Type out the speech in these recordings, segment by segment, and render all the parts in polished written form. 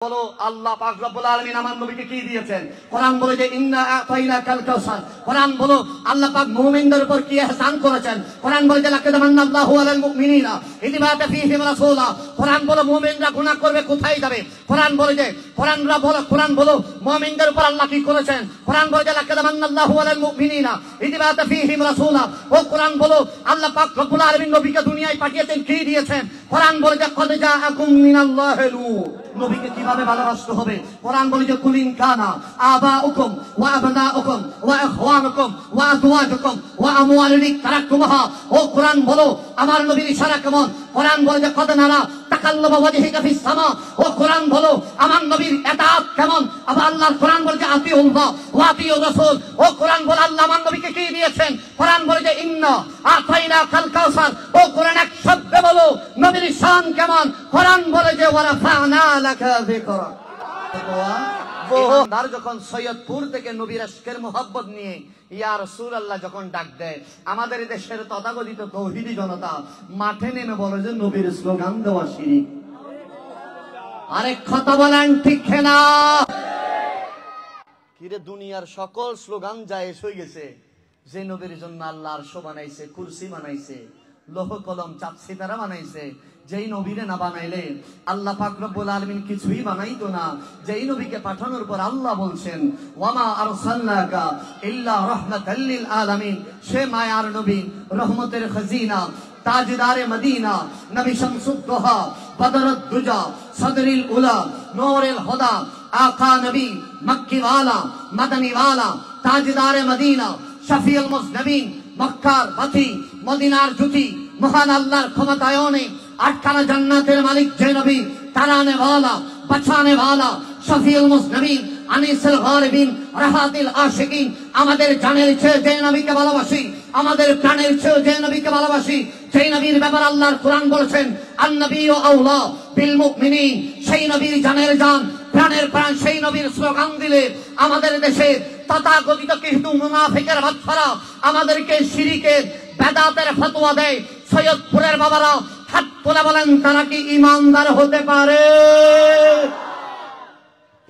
বলো আল্লাহ পাক রব্বুল আলামিন আমার নবীকে কি দিয়েছেন? কোরআন বলে যে ইন্না আতাইনাকাল কাউসার। কোরআন বলো আল্লাহ পাক মুমিনদের উপর কি ইহসান করেছেন। কোরআন বলে যে লাকাদ মান্নাল্লাহু আলাল মুমিনিনা ইয বা'আথা ফীহিম রাসূলা। কোরআন বলো মুমিনরা গুনাহ করবে কোথায় যাবে? কোরআন বলে যে কোরআন বলো মুমিনদের উপর আল্লাহ কি করেছেন। কোরআন বলে যে লাকাদ মান্নাল্লাহু আলাল মুমিনিনা ইয বা'আথা ফীহিম রাসূলা। ও কোরআন বলো আল্লাহ পাক রব্বুল আলামিন নবীকে দুনিয়ায় পাঠিয়েছেন কি দিয়েছেন। কোরআন বলে যে কদ জাআকুম মিনাল্লাহি নূর। নবীকে কিভাবে ভালোবাসতে হবে? কোরআন বলে যে কুলিন কানা আবাউকুম ওয়া আবনাউকুম ওয়া ইখওয়ানুকুম ওয়া আজওয়াজুকুম ওয়া আমওয়ালুন তারাকতুমুহা। ও কোরআন বলো আমার নবীর ইশারা কেমন? কোরআন বলে যে কদ নারা তাকাল্লুবা ওয়াজহিকা ফিস সামা। ও কোরআন বলো আমার নবীর ইতাআত কেমন? আবার আল্লাহর কোরআন বলে যে আতিউল্লাহ ওয়া আতিউর রাসূল। ও কোরআন বলে আল্লাহ আমার নবীকে কি দিয়েছেন? কোরআন বলে যে ইন্না আতাইনাকাল কাউসার। ও কোরআন এক শব্দে বলো নবীর শান কেমন? কোরআন বলে যে ওয়ারাফা'না লাকা যিকরা। ইমানদার যখন সৈয়দপুর থেকে নবীর আশকের মোহাব্বত নিয়ে ইয়া রাসূলুল্লাহ যখন ডাক দেয়, আমাদের দেশের তথাকথিত তৌহিদি জনতা মাঠে নেমে বলে যে নবীর স্লোগান দেওয়া শিরক। আরেক কথা বলেন ঠিক না? কিরে দুনিয়ার সকল স্লোগান জায়েজ হয়ে গেছে। যে নবীর জন্য আল্লাহ আরশ বানাইছে, কুরসি বানাইছে, লৌহ কলম চাঁদ সিতারা বানাইছে, যেই নবীরে না বানাইলে আল্লাহ পাক রব্বুল আলামিন কিছুই বানাইতো না। যেই নবীকে পাঠানোর পর আল্লাহ বলছেন ওয়ামা আরসালনাকা ইল্লা রাহমাতাল লিল আলামিন। সে মায়ার নবী, রহমতের খজিনা, তাজদারে মদিনা, নবী শামসুদ দুহা, বদরুদ দুজা, সদরিল উলা, নূরুল হুদা, আকা নবী, মক্কি ওয়ালা, মদনী ওয়ালা, তাজদারে মদিনা, শফিউল মুজনবিন, মক্কার বাতি, মদিনার জ্যোতি, মহান আল্লাহর ক্ষমতায়নে আটখানা জান্নাতের মালিক যে নবী, তারানে ওয়ালা, বাঁচানে ওয়ালা, শফিউল মুজনবিন, আনিসুল গারিবিন, রাহাতিল আশিকিন। আমাদের জানের চেয়ে যে নবীকে ভালোবাসি, আমাদের প্রাণের চেয়ে যে নবীকে ভালোবাসি, সেই নবীর ব্যাপারে আল্লাহর কোরআন বলেছেন আন-নবিয়্যু আওলা বিল মুমিনিন। সেই নবীর জানের জান, প্রাণের প্রাণ সেই নবীর স্লোগান দিলে আমাদের দেশে তথাকথিত কিছু মুনাফিকের বাচ্চারা আমাদেরকে শিরকের বেদাতের ফতোয়া দেয়। সৈয়দপুরের বাবারা হাত তুলে বলেন তারা কি ইমানদার হতে পারে?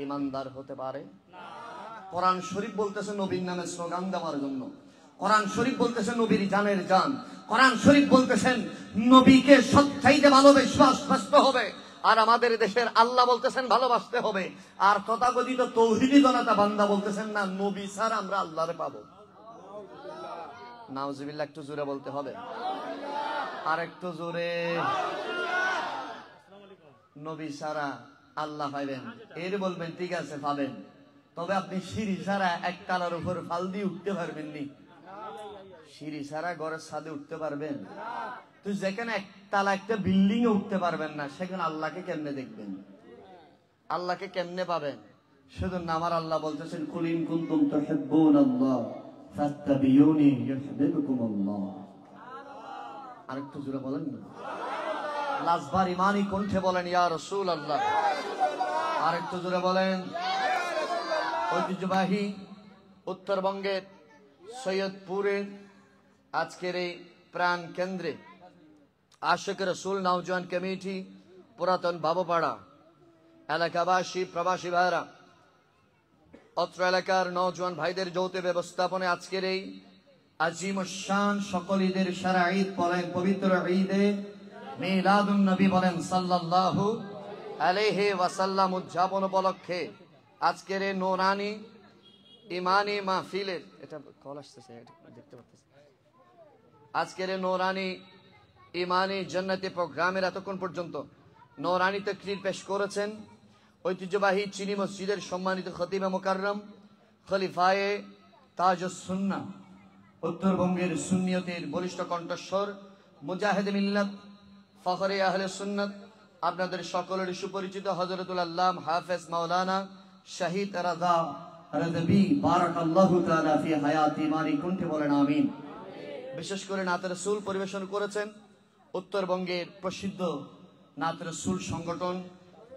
ইমানদার হতে পারে না। কোরআন শরীফ বলতেছে নবীর নামে স্লোগান দেওয়ার জন্য। কোরআন শরীফ বলতেছে নবীর জানের জান। কোরআন শরীফ বলতেছেন নবীকে সবচাইতে ভালোবাসতে হবে। আর আমাদের দেশের আল্লাহ বলতেছেন ভালোবাসতে হবে। আর তথাকথিত তৌহিদি জনতা বান্দা বলতেছেন না, নবী ছাড়া আমরা আল্লাহরে পাবো। নাউজুবিল্লাহ। একটু জোরে বলতে হবে, আর একটু জোরে। নবী ছাড়া আল্লাহ পাইবেন, এর বলবেন ঠিক আছে পাবেন, তবে আপনি সিঁড়ি ছাড়া এক তালার উপর ফাল দিয়ে উঠতে পারবেন নি? সিঁড়ি ছাড়া ঘরের ছাদে উঠতে পারবেন? তো যেখানে একতলা একটা বিল্ডিং এ উঠতে পারবেন না, সেখানে আল্লাহকে কেমনে দেখবেন? আল্লাহকে কেমনে পাবেন? সেজন্য আমার আল্লাহ বলতেছেন কুল ইন কুনতুম তুহিব্বুনাল্লাহ ফাত্তাবিউনি ইউহিব্বুকুমুল্লাহ। আরেকটু জোরে বলেন না। লাজবার ইমানি কণ্ঠে বলেন ইয়া রাসূলুল্লাহ। আরেকটু জোরে বলেন। ঐতিহ্যবাহী উত্তরবঙ্গের সৈয়দপুরের আজকের এই প্রাণ কেন্দ্রে আশিক রাসূল নওজোয়ান কমিটি, পুরাতন বাবুপাড়া এলাকাবাসী, প্রবাসী ভাইরা, অত্র এলাকার নওজোয়ান ভাইদের যৌথ ব্যবস্থাপনে আজকের এই আজিমুশ-শান সকল ঈদের সারা ঈদ বলেন পবিত্র ঈদে মিলাদুন নবী বলেন সাল্লাল্লাহু আলাইহি ওয়াসাল্লাম উদযাপন উপলক্ষে আজকের এই নূরানী ইমানি মাহফিলের এটা কল আসতেছে দেখতে পাচ্ছেন। আজকের এই নূরানী ইমানি জান্নাতি প্রোগ্রামের এতক্ষণ পর্যন্ত নূরানী তাকরীর পেশ করেছেন ঐতিহ্যবাহী চিনি মসজিদের সম্মানিত খতিবে মুকাররম খলিফায়ে তাজুস সুন্নাহ, উত্তরবঙ্গের সুন্নিয়তের বলিষ্ঠ কণ্ঠস্বর, মুজাহিদে মিল্লাত, ফখরে আহলে সুন্নাত, আপনাদের সকলের সুপরিচিত হযরতুল আল্লাম হাফেজ মাওলানা শহীদ রাজা রাজবি বারাকাল্লাহু তাআলা ফি হায়াতি মানি কণ্ঠে বলেন আমিন। বিশেষ করে নাত রাসূল পরিবেশন করেছেন উত্তরবঙ্গের প্রসিদ্ধ নাত রাসূল সংগঠন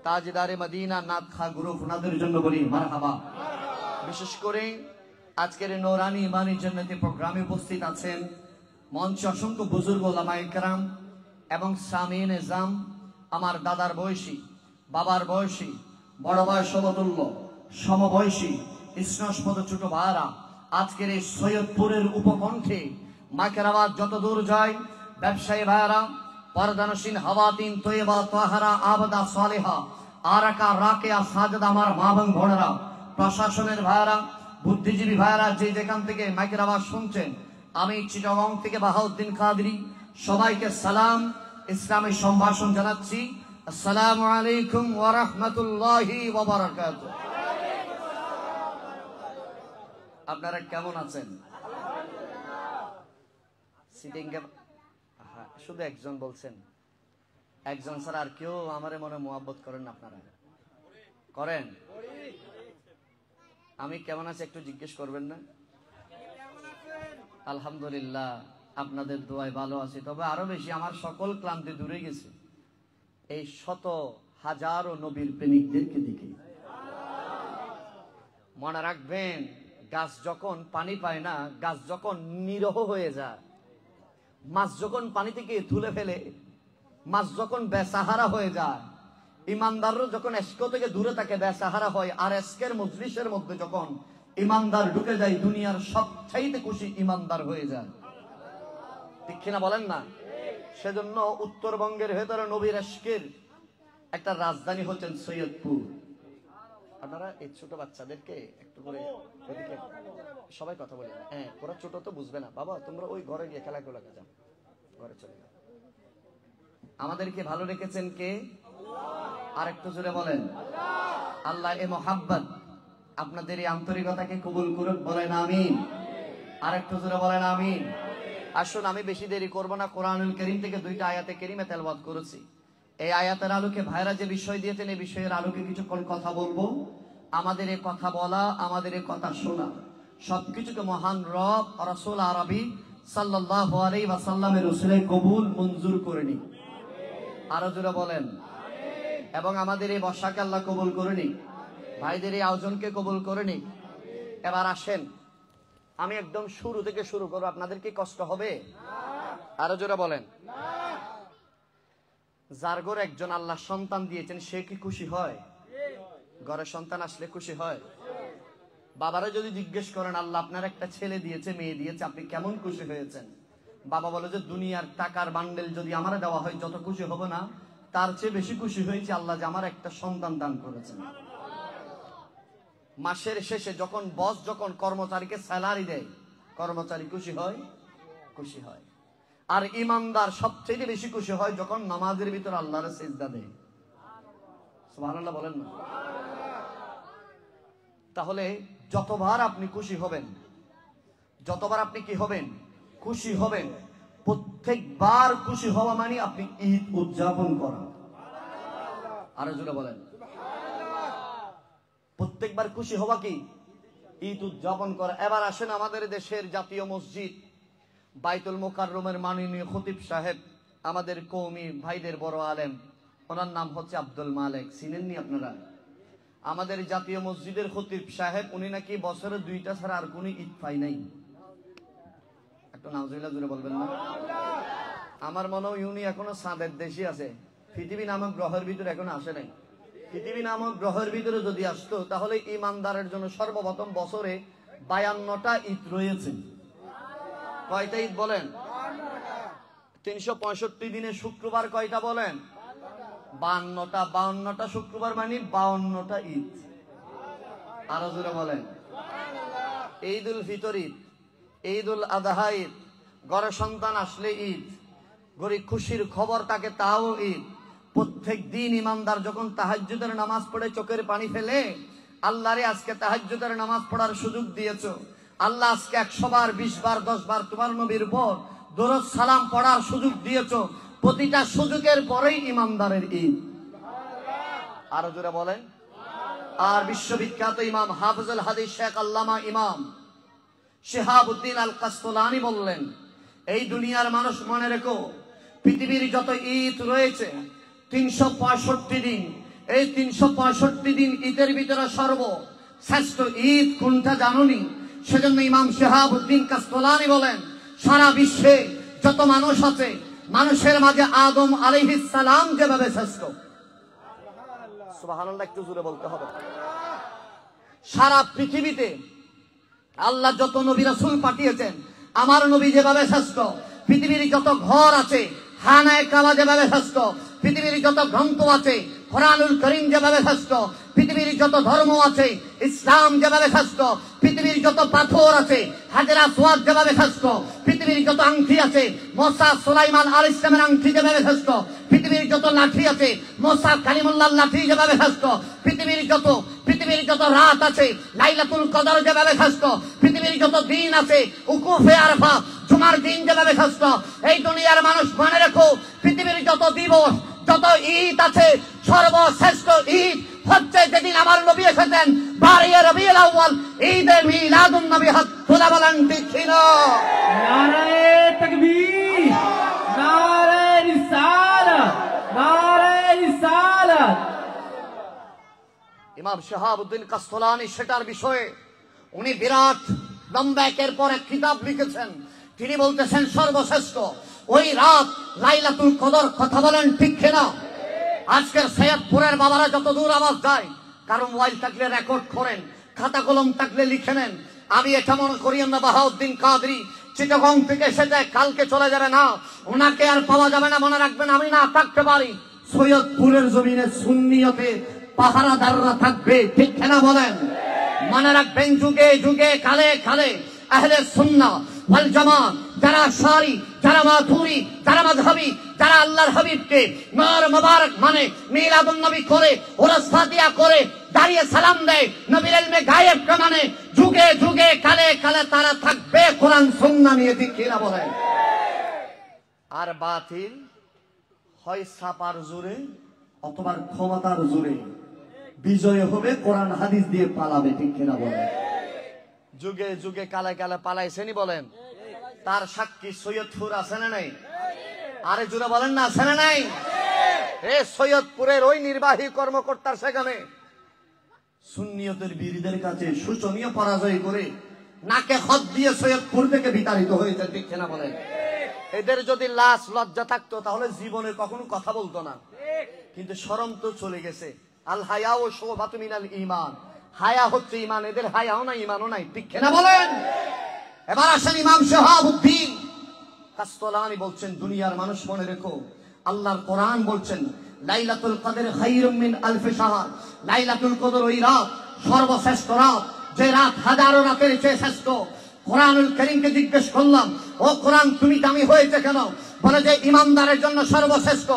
তাজদারে মদিনা নাত খা গ্রুপ, ওনাদের জন্য বলি মারহাবা। বিশেষ করে আজকের নূরানী ইমানি জান্নাতি প্রোগ্রামে উপস্থিত আছেন মঞ্চে অসংখ্য বুজুর্গ ওলামায়ে কেরাম এবং সামিন নিজাম, আমার দাদার বয়সী, বাবার বয়সী, বড় ভাই সমতুল্য সমবয়সী স্নেহস্পদ ছোট ভাইরা, আজকের এই সৈয়দপুরের উপকণ্ঠে মাইকের আওয়াজ যত দূর যায়, ব্যবসায়ী ভাইরা, পর্দানসীন হাওয়াতিন তৈবা তাহারা আবদা সালেহা আরাকা রাকেয়া সাজদা, আমার মা এবং বোনেরা, প্রশাসনের ভাইরা, বুদ্ধিজীবী ভাইরা, যে যেখান থেকে মাইকের আওয়াজ শুনছেন, আমি চিটাগং থেকে বাহাউদ্দিন কাদরি, সবাইকে সালাম, ইসলামী সম্ভাষণ জানাচ্ছি। আসসালামু আলাইকুম ওয়া রাহমাতুল্লাহি ওয়া বারাকাতুহু। আপনারা কেমন আছেন? সিটিং শুধু একজন বলছেন, একজন স্যার, আর কেউ আমারে মনে মোহাব্বত করেন না? আপনারা করেন? আমি কেমন আছি একটু জিজ্ঞেস করবেন না? আলহামদুলিল্লাহ, আপনাদের দোয়ায় ভালো আছি। তবে আরো বেশি আমার সকল ক্লান্তি দূরে গেছে এই শত হাজারো নবীর প্রেমিকদেরকে দেখে। মনে রাখবেন, গাছ যখন পানি পায় না, গাছ যখন নিরহ হয়ে যায়, মাছ যখন পানি থেকে তুলে ফেলে, মাছ যখন বেসাহারা হয়ে যায়, ইমানদারও যখন এস্ক থেকে দূরে থাকে বেসাহারা হয়, আর এস্কের মজলিসের মধ্যে যখন ইমানদার ঢুকে যায়, দুনিয়ার সবচাইতে খুশি ইমানদার হয়ে যায়। ঠিক কিনা বলেন না? সেজন্য উত্তরবঙ্গের ভেতরে নবীর এস্কের একটা রাজধানী হচ্ছেন সৈয়দপুর। আপনারা এই ছোট বাচ্চাদেরকে একটু করে সবাই কথা বলে, হ্যাঁ ওরা ছোট তো বুঝবে না, বাবা তোমরা ওই ঘরে গিয়ে খেলা করে যাও, ঘরে চলে যাও। আমাদেরকে ভালো রেখেছেন কে? আর একটু জোরে বলেন আল্লাহ। এ মোহাব্বত আপনাদের এই আন্তরিকতাকে কবুল করুন, বলেন আমিন। আর একটু জোরে বলেন আমিন। আসুন, আমি বেশি দেরি করব না। কোরআনুল কারীম থেকে দুইটা আয়াতে কারীমে তেলাওয়াত করেছি। এই আয়াতের আলোকে ভাইরা যে বিষয় দিয়েছেন, এই বিষয়ের আলোকে কিছুক্ষণ কথা বলবো। আমাদের এই কথা বলা, আমাদের এই কথা শোনা, সবকিছুকে মহান রব রাসূল আরবি সাল্লাল্লাহু আলাইহি ওয়াসাল্লামের রাসূলে কবুল মঞ্জুর করে নি। আরো জোরে বলেন। এবং আমাদের এই বসাকে আল্লাহ কবুল করে নি, ভাইদের এই আয়োজনকে কবুল করে নি। এবার আসেন, আমি একদম শুরু থেকে শুরু করব। আপনাদের কি কষ্ট হবে? আরো জোরে বলেন। যার ঘরে একজন আল্লাহ সন্তান দিয়েছেন, সে কি খুশি হয়? ঘরে সন্তান আসলে খুশি হয়? বাবারা যদি জিজ্ঞেস করেন, আল্লাহ আপনার একটা ছেলে দিয়েছে, মেয়ে দিয়েছে, আপনি কেমন খুশি হয়েছেন? বাবা বলে যে দুনিয়ার টাকার বান্ডেল যদি আমার দেওয়া হয় যত খুশি হব না, তার চেয়ে বেশি খুশি হয়েছে আল্লাহ যে আমার একটা সন্তান দান করেছেন। মাসের শেষে যখন বস যখন কর্মচারীকে স্যালারি দেয়, কর্মচারী খুশি হয়? খুশি হয়। আর ইমানদার সবচেয়ে বেশি খুশি হয় যখন নামাজের ভিতর আল্লাহর সিজদা দেয়। সুবহানাল্লাহ বলেন না? তাহলে যতবার আপনি খুশি হবেন, যতবার আপনি কি হবেন? খুশি হবেন। প্রত্যেকবার খুশি হওয়া মানে আপনি ঈদ উদযাপন করা। আরো জোরে বলেন। প্রত্যেকবার খুশি হওয়া কি? ঈদ উদযাপন করা। এবার আসেন, আমাদের দেশের জাতীয় মসজিদ বাইতুল মুকাররমের মাননীয় খতিব সাহেব, আমাদের কওমি ভাইদের বড় আলেম, ওনার নাম হচ্ছে আব্দুল মালেক। চিনেননি আপনারা? আমাদের জাতীয় মসজিদের খতিব সাহেব, উনি নাকি বছরে 2টা ছাড়া আর কোনো ঈদ পাই নাই। একটু নাউজুবিল্লাহ জোরে বলবেন না? আমার মনে হয় উনি এখনো চাঁদের দেশে আছে, পৃথিবী নামক গ্রহের ভিতরে এখনো আসে নাই। পৃথিবী নামক গ্রহের ভিতরে যদি আসতো, তাহলে ইমানদারের জন্য সর্বপ্রথম বছরে 52টা ঈদ রয়েছে। কয়টা ঈদ বলেন? 365 দিনে শুক্রবার কয়টা বলেন? 52টা। 52টা শুক্রবার মানে 52টা ঈদ। আরো জোরে বলেন। ঈদুল ফিতর ঈদ, ঈদুল আযহা ঈদ, ঘরে সন্তান আসলে ঈদ, গরিব খুশির খবর তাকে তাও ঈদ। প্রত্যেক দিন ইমানদার যখন তাহাজ্জুদের নামাজ পড়ে চোখের পানি ফেলে, আল্লাহ রে আজকে তাহাজ্জুদের নামাজ পড়ার সুযোগ দিয়েছো, আল্লাহ আজকে 100 বার 20 বার 10 বার তোমার নবীর উপর দরুদ সালাম পড়ার সুযোগ দিয়েছো। প্রতিটা সুযোগের পরেই ইমানদারের ঈদ। আরো জোরে বলেন। আর বিশ্ববিখ্যাত ইমাম হাফিজুল হাদিস শেখ আল্লামা ইমাম শিহাবউদ্দিন আল কাসতালানি বললেন, এই দুনিয়ার মানুষ মনে রেখো, পৃথিবীর যত ঈদ রয়েছে 365 দিন, এই 365 দিন ঈদের ভিতরে সর্বশ্রেষ্ঠ ঈদ কোনটা জানোনি? সেজন্য ইমাম শিহাবউদ্দিন কাসতালানি বলেন, সারা বিশ্বে যত মানুষ আছে, মানুষের মাঝে আদম আলাইহিস সালাম যেভাবে শ্রেষ্ঠ, সুবহানাল্লাহ একটু জোরে বলতে হবে। সারা পৃথিবীতে আল্লাহ যত নবী রাসূল পাঠিয়েছেন, আমার নবী যেভাবে শ্রেষ্ঠ, পৃথিবীর যত ঘর আছে খানায়ে কাবা যেভাবে শ্রেষ্ঠ, পৃথিবীর যত গ্রন্থ আছে কোরআনুল কারীম যেভাবে শ্রেষ্ঠ, পৃথিবীর যত ধর্ম আছে ইসলাম যেভাবে শ্রেষ্ঠ, পৃথিবীর যত পাথর আছে হাজরে আসওয়াদ যেভাবে শ্রেষ্ঠ, পৃথিবীর যত আংটি আছে মুসা সুলাইমান আলাইহিস সালামের আংটি যেভাবে শ্রেষ্ঠ, পৃথিবীর যত লাঠি আছে মুসা কালিমুল্লাহর লাঠি যেভাবে শ্রেষ্ঠ, পৃথিবীর যত রাত আছে লাইলাতুল কদর যেভাবে শ্রেষ্ঠ, পৃথিবীর যত দিন আছে উকুফে আরফা জুমার দিন যেভাবে শ্রেষ্ঠ, এই দুনিয়ার মানুষ মনে রাখো পৃথিবীর যত দিবস যত ঈদ আছে সর্বশ্রেষ্ঠ ঈদ হচ্ছে যেদিন আমার নবী এসেছেন, 12 রবিউল আউয়াল, ঈদে মিলাদুন নবী। হাত তোলা বলেন ঠিক ছিল। নারে তাকবীর, নারে রিসালাত, নারে রিসালাত। ইমাম শাহাবুদ্দিন কাসলানী সেটার বিষয়ে উনি বিরাট লম্বা একের পর এক কিতাব লিখেছেন। তিনি বলতেছেন সর্বশ্রেষ্ঠ ওই রাত লাইলাতুল কদর। কথা বলেন ঠিক কিনা? আজকের সৈয়দপুরের বাবারা যত দূর আওয়াজ যায়, কারণ মোবাইল থাকলে রেকর্ড করেন, খাতা কলম থাকলে লিখে নেন। আমি এটা মনে করি না বাহাউদ্দিন কাদরি চিটাগং থেকে এসেছে, কালকে চলে যাবে না, ওনাকে আর পাওয়া যাবে না। মনে রাখবেন আমি না থাকতে পারি, সৈয়দপুরের জমিনে সুন্নিয়তে পাহারাদাররা থাকবে, ঠিক কিনা বলেন? মনে রাখবেন যুগে যুগে কালে কালে আহলে সুন্নাহ ওয়াল জামাত, যারা শারি, যারা মাতুরি, যারা মাযহাবী, যারা আল্লাহর হাবিবকে নর মুবারক মানে মিলাদুন নবী করে, ওরস ফাতিহা করে, দাঁড়িয়ে সালাম দেয়, নবীর ইলমে গায়েবকে মানে, যুগে যুগে কালে কালে তারা থাকবে কোরআন সুন্নাহ নিয়ে, ঠিক কিনা বলেন? আর বাতিল হয় ছাপার জোরে অথবা ক্ষমতার জোরে বিজয় হবে, কোরআন হাদিস দিয়ে পালাবে, ঠিক কিনা বলেন? যুগে যুগে কালে কালে পালাইছেনি বলেন। তার সাক্ষী সৈয়দপুর আছে না নাই? আরে জোরে বলেন না, আছে না নাই? এ সৈয়দপুরের ওই নির্বাহী কর্মকর্তার সেখানে সুন্নিয়তের বীরদের কাছে শোচনীয় পরাজয় করে নাকে খত দিয়ে সৈয়দপুর থেকে বিতাড়িত হয়েছে, ঠিক কিনা বলেন? এদের যদি লাশ লজ্জা থাকতো তাহলে জীবনে কখনো কথা বলতো না, কিন্তু শরম তো চলে গেছে। আল হায়া ও শুবাতুম মিনাল ঈমান, হায়া হচ্ছে ঈমান, এদের হায়াও নাই ঈমানও নাই, ঠিক কিনা বলেন? এবার আসেন ইমাম শাহাবুদ্দিন কাসলানী বলছেন, দুনিয়ার মানুষ মনে রেখো, আল্লাহর কোরআন বলছেন লাইলাতুল কদর খায়রুম মিন আলফি শাহর, লাইলাতুল কদর ওই রাত সর্বশ্রেষ্ঠ রাত, যে রাত হাজারো রাতের চেয়ে শ্রেষ্ঠ। কোরআনুল কারীমকে জিজ্ঞেস করলাম, ও কোরআন তুমি দামি হয়েছে কেন? বলে যে ইমানদারের জন্য সর্বশ্রেষ্ঠ,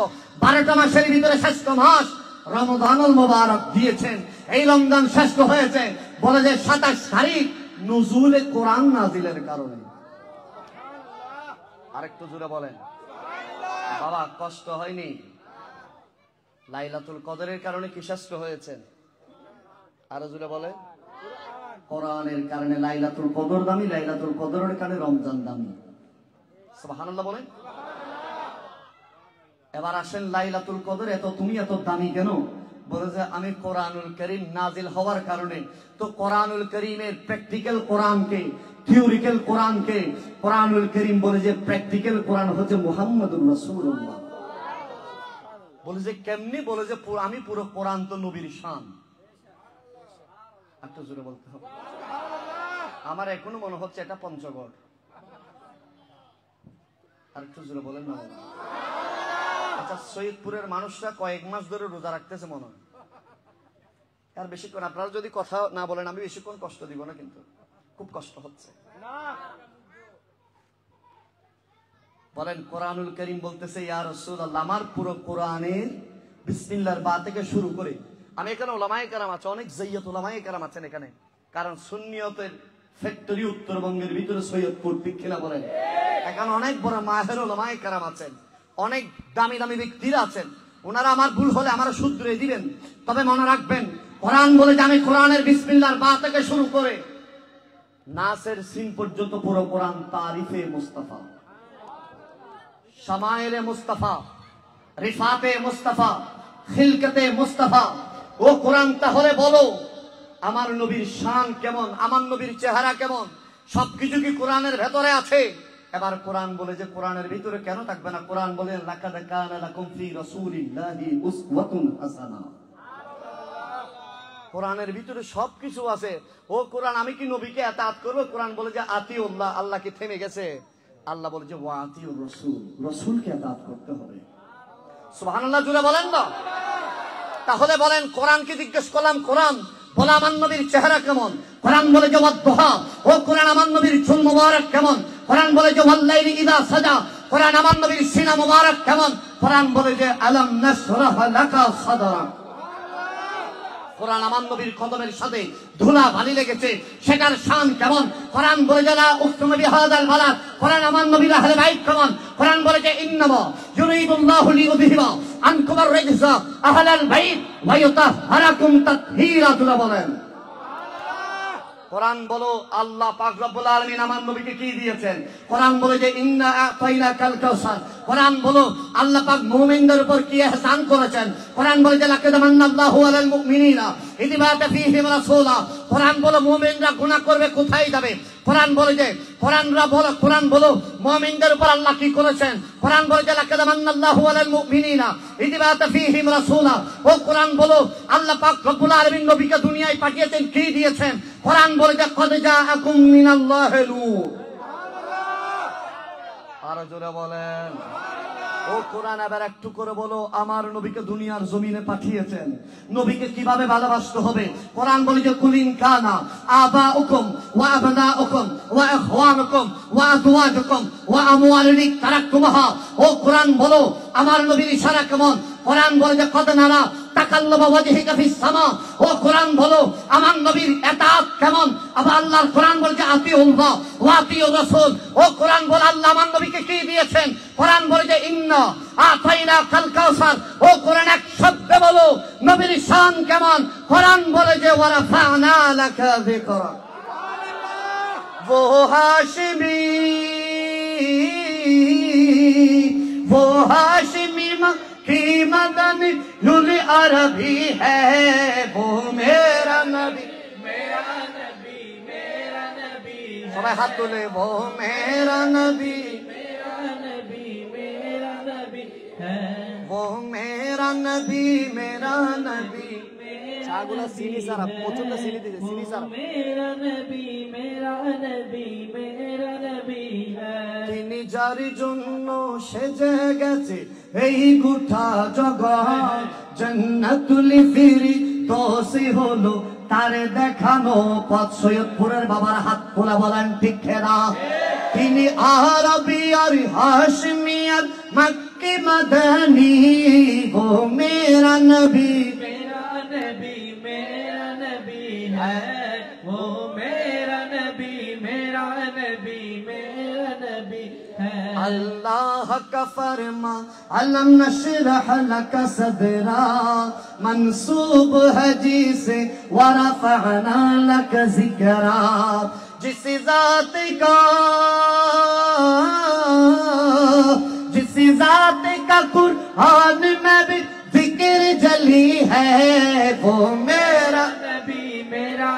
12টা মাসের ভিতরে শ্রেষ্ঠ মাস রমজানুল মুবারক দিয়েছেন, এই রমজান শ্রেষ্ঠ হয়েছে। বলে যে 27 তারিখ নুজুলে কোরআন নাজিলের কারণে। আরেকটু জোরে বলেন বাবা, কষ্ট হয়নি? লাইলাতুল কদরের কারণে কি শ্রেষ্ঠ হয়েছেন? আরো জোরে বলেন। কোরআনের কারণে লাইলাতুল কদর দামি, লাইলাতুল কদরের কারণে রমজান দামি। সুবহানাল্লাহ বলেন। এবার আসেন লাইলাতুল কদর এত তুমি এত দামি কেন? বলে যে আমি কোরআনুল কারীম নাজিল হওয়ার কারণে। তো কোরআনুল কারীমের প্র্যাকটিক্যাল কোরআনকে, থিওরিক্যাল কোরআনকে কোরআনুল কারীম বলে যে প্র্যাকটিক্যাল কোরআন হচ্ছে মুহাম্মদুর রাসূলুল্লাহ। বলে যে কেমনি? বলে যে আমি পুরো কোরআন তো নবীর শান। একটু জোরে বলতে হবে। আমার এখনো মনে হচ্ছে এটা পঞ্চগড়। আর একটু জোরে বলেন না। আচ্ছা, সৈয়দপুরের মানুষরা কয়েক মাস ধরে রোজা রাখতেছে মনে হয়। আর বেশিক্ষণ আপনারা যদি কথা না বলেন আমি বেশিক্ষণ কষ্ট দিব না, কিন্তু খুব কষ্ট হচ্ছে। বলেন কোরআনুল কারীম বলতেছে ইয়া রাসূলুল্লাহ, আমার পুরো কোরআনের বিসমিল্লাহর বা থেকে শুরু করে, আমি এখানে ওলামায়ে কেরাম আছে, অনেক জাইয়াত ওলামায়ে কেরাম আছেন এখানে, কারণ সুন্নিয়তের ফ্যাক্টরি উত্তরবঙ্গের ভিতরে সৈয়দপুর, ঠিক কিনা বলেন? এখানে অনেক বড় মাহের ওলামায়ে কেরাম আছেন, অনেক দামি দামি ব্যক্তিরা আছেন। ওনারা আমার ভুল হলে আমার শুধরে দিবেন। তবে মনে রাখবেন কোরআন বলে যে আমি কোরআনের বিসমিল্লাহর বা থেকে শুরু করে নাসের সিন পর্যন্ত পুরো কোরআন তারিফে মুস্তাফা, শামায়েলে মুস্তাফা, রিফাতে মুস্তাফা, খিলকতে মুস্তাফা। ও কোরআন তাহলে বলো আমার নবীর শান কেমন, আমার নবীর চেহারা কেমন, সবকিছু কি কোরআনের ভেতরে আছে? এবার কোরআন বলে যে কোরআনের ভিতরে কেন থাকবে না? কোরআন বলে লাকাদ কানা লাকুম ফি রাসূলিল্লাহি উসওয়াতুন হাসানাহ। কোরআনের ভিতরে সবকিছু আছে। ও কোরআন, আমি কি নবীকে আতাত করবো? কোরআন বলে যে আতিউল্লাহ, আল্লাহ কি থেমে গেছে? আল্লাহ বলে যে ওয়া আতিউর রাসূল, রাসূলকে আতাত করতে হবে। সুবহানাল্লাহ জুড়ে বলেন না? তাহলে বলেন, কোরআনকে জিজ্ঞেস করলাম, কোরআন বলে আমার নবীর চেহারা কেমন? কোরআন বলে যে ওয়াদুহা, ও কোরআন আমার নবীর চুল মুবারক কেমন? কোরআন বলে যে ওয়াল্লাইলি ইযা সাজা, কোরআন আমার নবীর সিনা মুবারক কেমন? কোরআন বলে যে আলাম নাশরাহ লাকা সাদরাক। কোরআন আমার নবীর কদমের সাথে ধুলা বালি লেগেছে, সেটার শান কেমন? কোরআন বলে যে লা উকসিমু বিহাযাল বালাদ, কোরআন আমার নবীর আহলে বাইত কেমন? কোরআন বলে যে ইন্নামা ইউরিদুল্লাহু লিইউযহিবা আনকুমুর রিজসা আহলাল বাইত ওয়া ইউতাহহিরাকুম তাতহীরা। বলেন কোরআন বলো, আল্লাহ পাক রব্বুল আলামিন আমার নবীকে কি দিয়েছেন? কোরআন বলে যে ইন্না আতাইনাকাল কাউসার। কোরআন বলো, আল্লাহ পাক মুমিনদের উপর কি ইহসান করেছেন? কোরআন বলে যে লাকাদ মান্নাল্লাহু আলাল মুমিনিনা ইয বা'আথা ফীহিম রাসূলা। কোরআন বলো, মুমিনরা গুনাহ করবে কোথায় যাবে? কোরআন বলে যে কোরআন বলো মুমিনদের উপর আল্লাহ কি করেছেন? কোরআন বলে যে লাকাদ মান্নাল্লাহু আলাল মুমিনিনা ইয বা'আথা ফীহিম রাসূলা। ও কোরআন বলো, আল্লাহ পাক রব্বুল আলামিন নবীকে দুনিয়ায় পাঠিয়েছেন, কি দিয়েছেন? কোরআন বলে যে কদ জাআকুম মিনাল্লাহি নূর। আর জোরে বলেন। ও কোরআন এবার একটু করে বলো, আমার নবীকে দুনিয়ার জমিনে পাঠিয়েছেন, নবীকে কিভাবে ভালোবাসতে হবে? কোরআন বলে যে কুলিন কানা আবাউকুম ওয়া আবনাউকুম ওয়া ইখওয়ানুকুম ওয়া আজওয়াজুকুম ওয়া আমওয়ালুন তারাকতুমুহা। ও কোরআন বলো, আমার নবীর ইশারা কেমন? কোরআন বলে যে কদ নারা তাকাল্লুবা ওয়াজহিকা ফিস সামা। ও কোরআন বলো, আমার নবীর ইতাআত কেমন? আবার আল্লাহর কোরআন বলে যে আতিউল্লাহ ওয়া আতিউর রাসূল। ও কোরআন বলে আল্লাহ আমার নবীকে কি দিয়েছেন? কোরআন বলে যে ইন্না আতাইনাকাল কাউসার। ও কোরআন এক শব্দে বলো, নবীর শান কেমন? কোরআন বলে যে ওয়া রাফা'না লাকা যিকরাক। वो हाशिमी की मदनी नुल अरबी है, वो मेरा नबी सबाई हाथ तुले, वो मेरा नबी वो मेरा नबी मेरा नबी। চাগুলা চিনি সারা, প্রচন্ড চিনি দিতে, চিনি সারা। मेरा नबी मेरा नबी है। তিনি যার জন্য সেজে গেছে এই গোটা জগৎ, জান্নাতুল ফিরদৌসি হলো তারে দেখানো পথ। সৈয়দপুরের বাবার হাত খোলা, বলেন ঠিক না? তিনি আরবি আর হাশমি আর মক্কি মদনী, ও মেরা নবী है, वो मेरा नबी है। अल्लाह का फरमा अलम नशरह लका सदरा, मंसूब है जिसे वरफअना लका जिक्रा। जिस जात का कुरान में भी जिक्र जली है, वो मेरा मेरा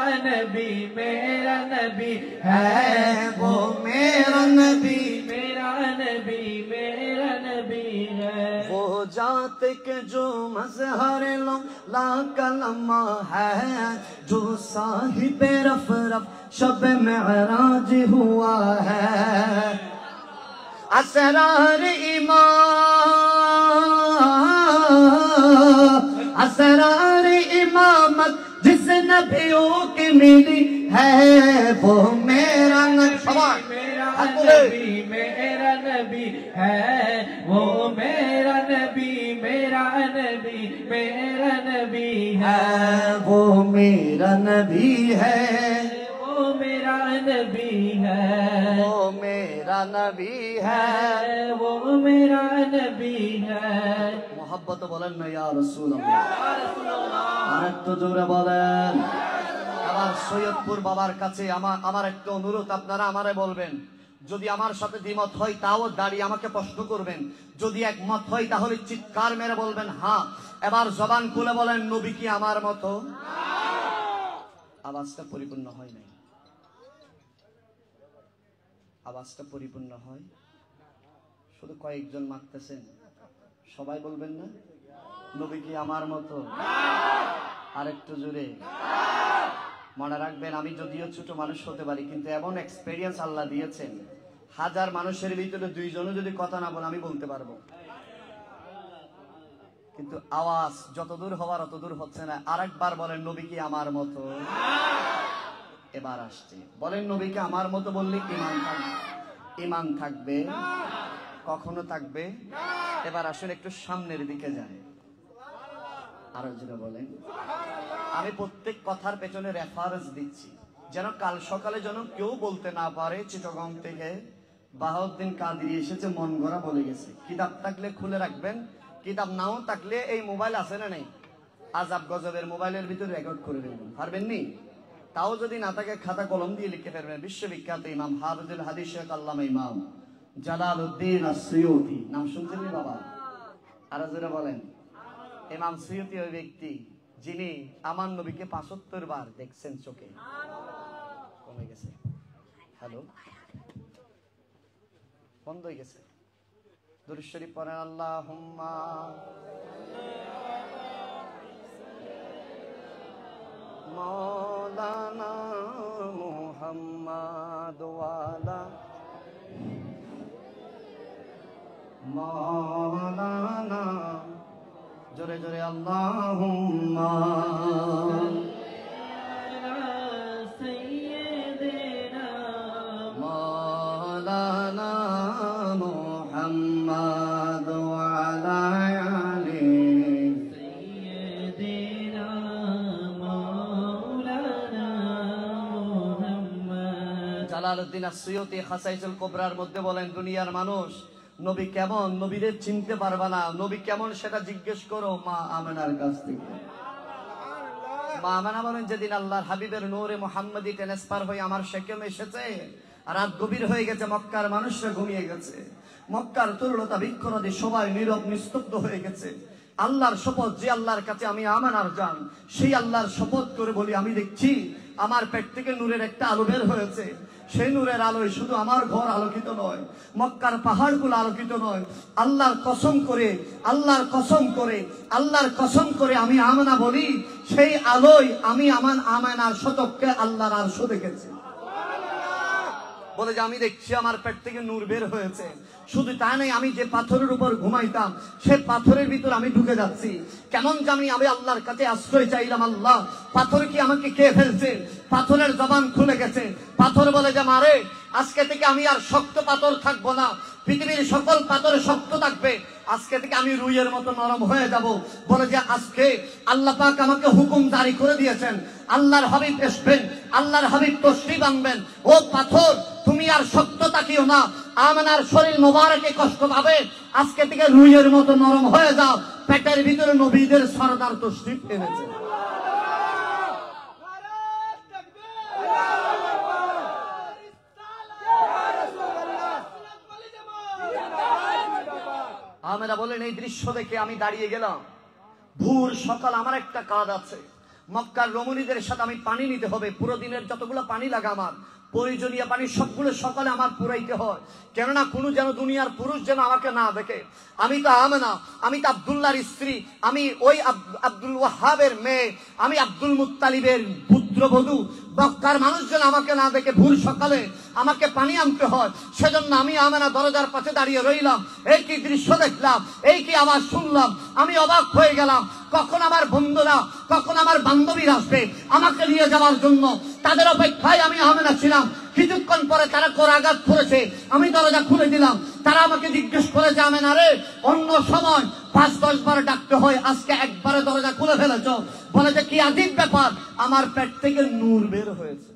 नबी है, वो मेरा नबी है। वो जात के जो मजहर ला कलमा है, जो साहिब रफ शब मेराज हुआ है। असरार इमामत जिस नबियों की मिली है, वो मेरा नबी है, वो मेरा नबी है। वो मेरा नबी है, वो मेरा नबी है, वो मेरा नबी है, वो मेरा नबी है। मोहब्बत बोलें ना या रसूल अल्लाह, আরেকটু জোরে বলেন। আবার সৈয়দপুর বাবার কাছে আমার একটা অনুরোধ, আপনারা আমারে বলবেন, যদি আমার সাথে দ্বিমত হয় তাও দাঁড়িয়ে আমাকে প্রশ্ন করবেন, যদি একমত হয় তাহলে চিৎকার মেরে বলবেন হ্যাঁ। এবার জবান খুলে বলেন, নবী কি আমার মতো? আওয়াজটা পরিপূর্ণ হয় নাই, আওয়াজটা পরিপূর্ণ হয়, শুধু কয়েকজন মারতেছেন, সবাই বলবেন না নবী কি আমার মতো? আরেকটু জোরে। মনে রাখবেন, আমি যদিও ছোট মানুষ হতে পারি, কিন্তু এমন এক্সপেরিয়েন্স আল্লাহ দিয়েছেন, হাজার মানুষের ভিতরে দুইজনও যদি কথা না বলে আমি বলতে পারবো। কিন্তু আওয়াজ যতদূর হওয়ার অতদূর হচ্ছে না। আরেকবার বলেন, নবী কি আমার মতো? এবার আসছে, বলেন নবীকে আমার মতো বললে ঈমান থাকবে? ঈমান থাকবে? কখনো থাকবে? এবার আসলে একটু সামনের দিকে যায়, আরো জোরে বলেন। আমি প্রত্যেক কথার পেছনে রেফারেন্স দিচ্ছি, যেন কাল সকালে যেন কেউ বলতে না পারে চিটাগং থেকে বাহাউদ্দিন কাদেরী এসেছে মন গড়া বলে গেছে। কিতাব থাকলে খুলে রাখবেন, কিতাব নাও থাকলে এই মোবাইল আছে না নেই, আজাব গজবের মোবাইলের ভিতরে রেকর্ড করে নেবেন, পারবেন নি? তাও যদি না থাকে খাতা কলম দিয়ে লিখে ফেলবেন। বিশ্ববিখ্যাত ইমাম হাফিজুল হাদিস শেখ আল্লামা ইমাম জালালউদ্দিন আস-সুয়ুতি, নাম শুনছেন নি বাবা? আর যারা বলেন, ইমাম সুয়ুতি ওই ব্যক্তি যিনি আমার নবীকে ৭৫ বার দেখছেন চোখে। কমে গেছে, হ্যালো, বন্ধ হয়ে গেছে। দুরূদ শরীফ পড়েন, আল্লাহুম্মা মাওলানা মুহাম্মাদ ওয়ালা মাওলানা, জোরে জোরে আল্লাহুম্মা সাইয়্যিদিনা মাওলানা মুহাম্মাদ ওয়ালা আলি সাইয়্যিদিনা মাওলানা মুহাম্মদ। জালালউদ্দিন আস-সুয়ুতি খাসাইসুল কুবরার মধ্যে বলেন, দুনিয়ার মানুষ নবী কেমন, নবীদের চিনতে পারবা না, নবী কেমন সেটা জিজ্ঞেস করো মা আমেনার কাছ থেকে। মা আমেনা বলেন, যেদিন আল্লাহর হাবিবের নূরে মুহাম্মদী ট্রান্সফার হয়ে আমার শেকেম এসেছে, রাত গভীর হয়ে গেছে, মক্কার মানুষরা ঘুমিয়ে গেছে, মক্কার তরুলতা বৃক্ষরাদি সবাই নীরব নিস্তব্ধ হয়ে গেছে। আল্লাহর শপথ, যে আল্লাহর কাছে আমি আমানার জান, সেই আল্লাহর শপথ করে বলি, আমি দেখছি আমার পেট থেকে নূরের একটা আলো বের হয়েছে। সেই নূরের আলোয় শুধু আমার ঘর আলোকিত নয়, মক্কার পাহাড়গুলো আলোকিত নয়। আল্লাহর কসম করে, আল্লাহর কসম করে, আল্লাহর কসম করে আমি আমানা বলি, সেই আলোয় আমি আমার আমানার শতককে আল্লাহর আরশ দেখেছি। বলে যে আমি দেখছি আমার পেট থেকে নূর বের হয়েছে। শুধু তা নয়, আমি যে পাথরের উপর ঘুমাইতাম সে পাথরের ভিতর আমি ঢুকে যাচ্ছি। কেমন জানি আমি আল্লাহর কাছে আশ্রয় চাইলাম, আল্লাহ পাথর কি আমাকে খেয়ে ফেলছে? পাথরের জবান খুলে গেছে। পাথর বলে যে মারে, আজকে থেকে আমি আর শক্ত পাথর থাকবো না, পৃথিবীর সকল পাথর শক্ত থাকবে, আজকে থেকে আমি রুইয়ের মতো নরম হয়ে যাব। বলে যে আজকে আল্লাহ পাক আমাকে হুকুম জারি করে দিয়েছেন, আল্লাহর হাবিব আসবেন, আল্লাহর হাবিব তশরিফ আনবেন। ও পাথর, তুমি আর শক্ত থাকিও না, আমানার শরীর মোবারকে কষ্ট পাবে, আজকে থেকে রুইয়ের মতো নরম হয়ে যাও। পেটের ভিতরে নবীদের সরদার তশরিফ এনেছে। আমেরা বলেন, এই দৃশ্য দেখে আমি দাঁড়িয়ে গেলাম। ভোর সকাল আমার একটা কাজ আছে, মক্কার রমণীদের সাথে আমি পানি নিতে হবে। পুরো দিনের যতগুলো পানি লাগে আমার প্রয়োজনীয় পানি সবগুলো সকালে আমার পুরাইতে হয়, কেননা কোনো যেন দুনিয়ার পুরুষ যেন আমাকে না দেখে। আমি তো আমেনা, আমি তো আব্দুল্লাহর স্ত্রী, আমি ওই আব্দুল ওয়াহাবের মেয়ে, আমি আব্দুল মুত্তালিবের পুত্রবধূ। মক্কার মানুষ যেন আমাকে না দেখে ভোর সকালে আমাকে পানি আনতে হয়। সেজন্য আমি আমেনা দরজার পাশে দাঁড়িয়ে রইলাম। এই কি দৃশ্য দেখলাম, এই কি আওয়াজ শুনলাম, আমি অবাক হয়ে গেলাম। কখন আমার বন্ধুরা, কখন আমার বান্ধবীরা আসবে আমাকে নিয়ে যাওয়ার জন্য, তাদের অপেক্ষায় আমি আমেনা ছিলাম। কিছুক্ষণ পরে তারা কোরাঘাত করেছে, আমি দরজা খুলে দিলাম। তারা আমাকে জিজ্ঞেস করেছে, আমেনা রে, অন্য সময় ৫-১০ বার ডাকতে হয়, আজকে একবারে দরজা খুলে ফেলেছ। বলে যে কি আজীব ব্যাপার, আমার পেট থেকে নূর বের হয়েছে।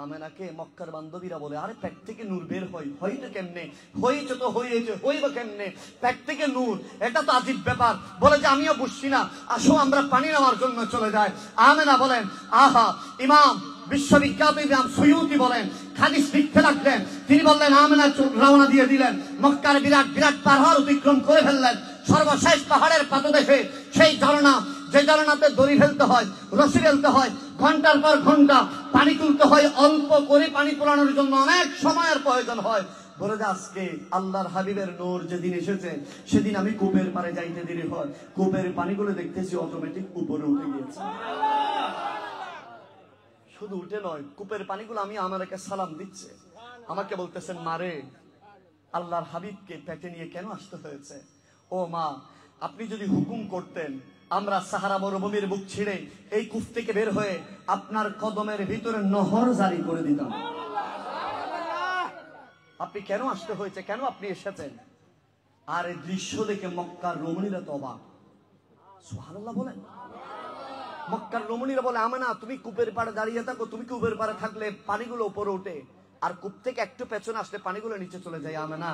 আমেনাকে মক্কার বান্ধবীরা বলে, আরে পেট থেকে নূর বের হয়, হইতো কেমনে? হয়েছে তো হয়েছে, হইব কেমনে? পেট থেকে নূর, এটা তো আজীব ব্যাপার। বলে যে আমিও বুঝছি না, আসো আমরা পানি নেওয়ার জন্য চলে যাই। আমেনা বলেন, আহা, ইমাম বিশ্ববিখ্যাত ইমাম সুয়ুতি বলেন, হাদিস লিখতে লাগলেন। তিনি বললেন, আমেনা রওনা দিয়ে দিলেন, মক্কার বিরাট বিরাট পাহাড় অতিক্রম করে ফেললেন। সর্বশেষ পাহাড়ের পাদদেশে সেই ঝর্ণা, যে ঝর্ণাতে দড়ি ফেলতে হয়, রশি ফেলতে হয়, ঘন্টার পর ঘন্টা পানি তুলতে হয়, অল্প করে পানি তোলানোর জন্য অনেক সময়ের প্রয়োজন হয়। বলে যে আজকে আল্লাহর হাবিবের নূর যেদিন এসেছে সেদিন আমি কূপের পারে যাইতে দেরি হয়, কূপের পানিগুলো দেখতেছি অটোমেটিক উপরে উঠে গিয়েছে। শুধু উঠে নয়, কূপের পানিগুলো আমি আমাকে সালাম দিচ্ছে, আমাকে বলতেছেন মারে আল্লাহর হাবিবকে পেটে নিয়ে কেন আসতে হয়েছে? ও মা, আপনি যদি হুকুম করতেন আমরা সাহারা মরুভূমির বুক ছিঁড়ে এই কূপ থেকে বের হয়ে আপনার কদমের ভিতরে নহর জারি করে দিতাম। আপনি কেন আসতে হয়েছে, কেন আপনি এসেছেন? আর এই দৃশ্য দেখে মক্কার রমণীরা তো অবাক। সুবহানাল্লাহ বলেন। মক্কার রমণীরা বলে আমেনা তুমি কূপের পাড়ে দাঁড়িয়ে থাকো, তুমি কূপের পাড়ে থাকলে পানিগুলো উপরে ওঠে, আর কূপ থেকে একটু পেছনে আসলে পানিগুলো নিচে চলে যায়। আমেনা